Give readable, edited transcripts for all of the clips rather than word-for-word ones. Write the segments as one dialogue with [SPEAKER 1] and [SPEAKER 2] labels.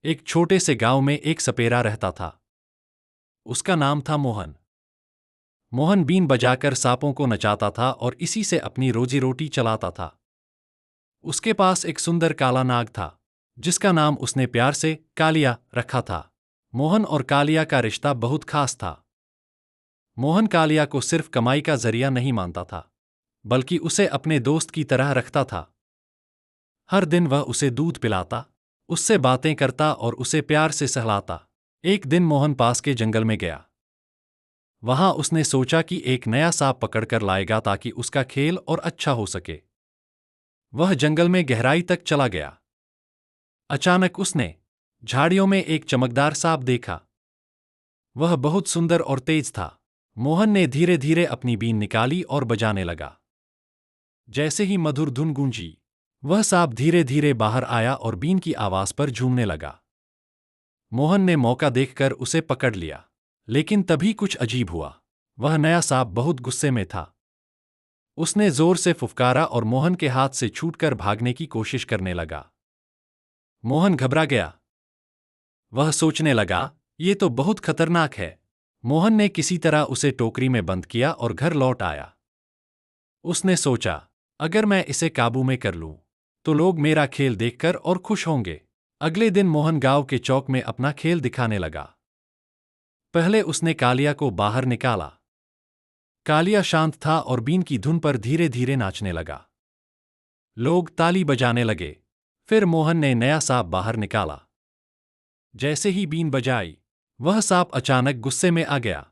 [SPEAKER 1] एक छोटे से गांव में एक सपेरा रहता था। उसका नाम था मोहन। मोहन बीन बजाकर सांपों को नचाता था और इसी से अपनी रोजी रोटी चलाता था। उसके पास एक सुंदर काला नाग था, जिसका नाम उसने प्यार से कालिया रखा था। मोहन और कालिया का रिश्ता बहुत खास था। मोहन कालिया को सिर्फ कमाई का जरिया नहीं मानता था, बल्कि उसे अपने दोस्त की तरह रखता था। हर दिन वह उसे दूध पिलाता, उससे बातें करता और उसे प्यार से सहलाता। एक दिन मोहन पास के जंगल में गया। वहां उसने सोचा कि एक नया सांप पकड़कर लाएगा ताकि उसका खेल और अच्छा हो सके। वह जंगल में गहराई तक चला गया। अचानक उसने झाड़ियों में एक चमकदार सांप देखा। वह बहुत सुंदर और तेज था। मोहन ने धीरे धीरे अपनी बीन निकाली और बजाने लगा। जैसे ही मधुर धुन गूंजी, वह सांप धीरे धीरे बाहर आया और बीन की आवाज पर झूमने लगा। मोहन ने मौका देखकर उसे पकड़ लिया, लेकिन तभी कुछ अजीब हुआ। वह नया सांप बहुत गुस्से में था। उसने जोर से फुफकारा और मोहन के हाथ से छूटकर भागने की कोशिश करने लगा। मोहन घबरा गया। वह सोचने लगा, ये तो बहुत खतरनाक है। मोहन ने किसी तरह उसे टोकरी में बंद किया और घर लौट आया। उसने सोचा, अगर मैं इसे काबू में कर लूं, तो लोग मेरा खेल देखकर और खुश होंगे। अगले दिन मोहन गांव के चौक में अपना खेल दिखाने लगा। पहले उसने कालिया को बाहर निकाला। कालिया शांत था और बीन की धुन पर धीरे धीरे नाचने लगा। लोग ताली बजाने लगे। फिर मोहन ने नया सांप बाहर निकाला। जैसे ही बीन बजाई, वह सांप अचानक गुस्से में आ गया।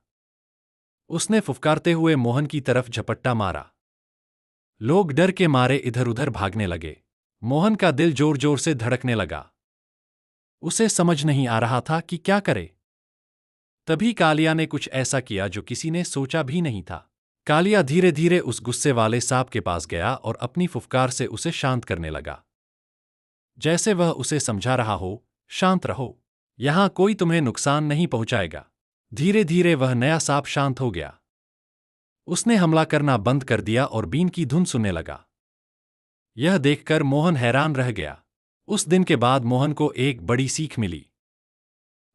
[SPEAKER 1] उसने फुफकारते हुए मोहन की तरफ झपट्टा मारा। लोग डर के मारे इधर उधर भागने लगे। मोहन का दिल जोर जोर से धड़कने लगा। उसे समझ नहीं आ रहा था कि क्या करे। तभी कालिया ने कुछ ऐसा किया जो किसी ने सोचा भी नहीं था। कालिया धीरे धीरे उस गुस्से वाले सांप के पास गया और अपनी फुफकार से उसे शांत करने लगा। जैसे वह उसे समझा रहा हो, शांत रहो, यहां कोई तुम्हें नुकसान नहीं पहुंचाएगा। धीरे धीरे वह नया सांप शांत हो गया। उसने हमला करना बंद कर दिया और बीन की धुन सुनने लगा। यह देखकर मोहन हैरान रह गया। उस दिन के बाद मोहन को एक बड़ी सीख मिली।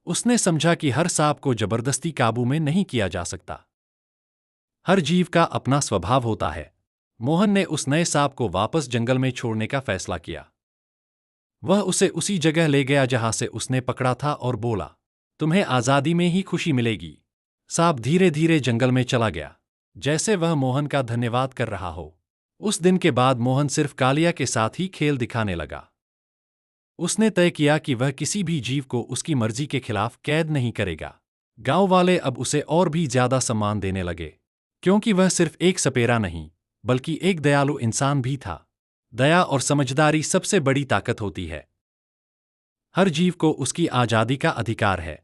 [SPEAKER 1] उसने समझा कि हर सांप को जबरदस्ती काबू में नहीं किया जा सकता। हर जीव का अपना स्वभाव होता है। मोहन ने उस नए सांप को वापस जंगल में छोड़ने का फैसला किया। वह उसे उसी जगह ले गया जहां से उसने पकड़ा था और बोला, तुम्हें आजादी में ही खुशी मिलेगी। सांप धीरे धीरे जंगल में चला गया, जैसे वह मोहन का धन्यवाद कर रहा हो। उस दिन के बाद मोहन सिर्फ कालिया के साथ ही खेल दिखाने लगा। उसने तय किया कि वह किसी भी जीव को उसकी मर्जी के खिलाफ कैद नहीं करेगा। गांव वाले अब उसे और भी ज्यादा सम्मान देने लगे, क्योंकि वह सिर्फ एक सपेरा नहीं, बल्कि एक दयालु इंसान भी था। दया और समझदारी सबसे बड़ी ताकत होती है। हर जीव को उसकी आजादी का अधिकार है।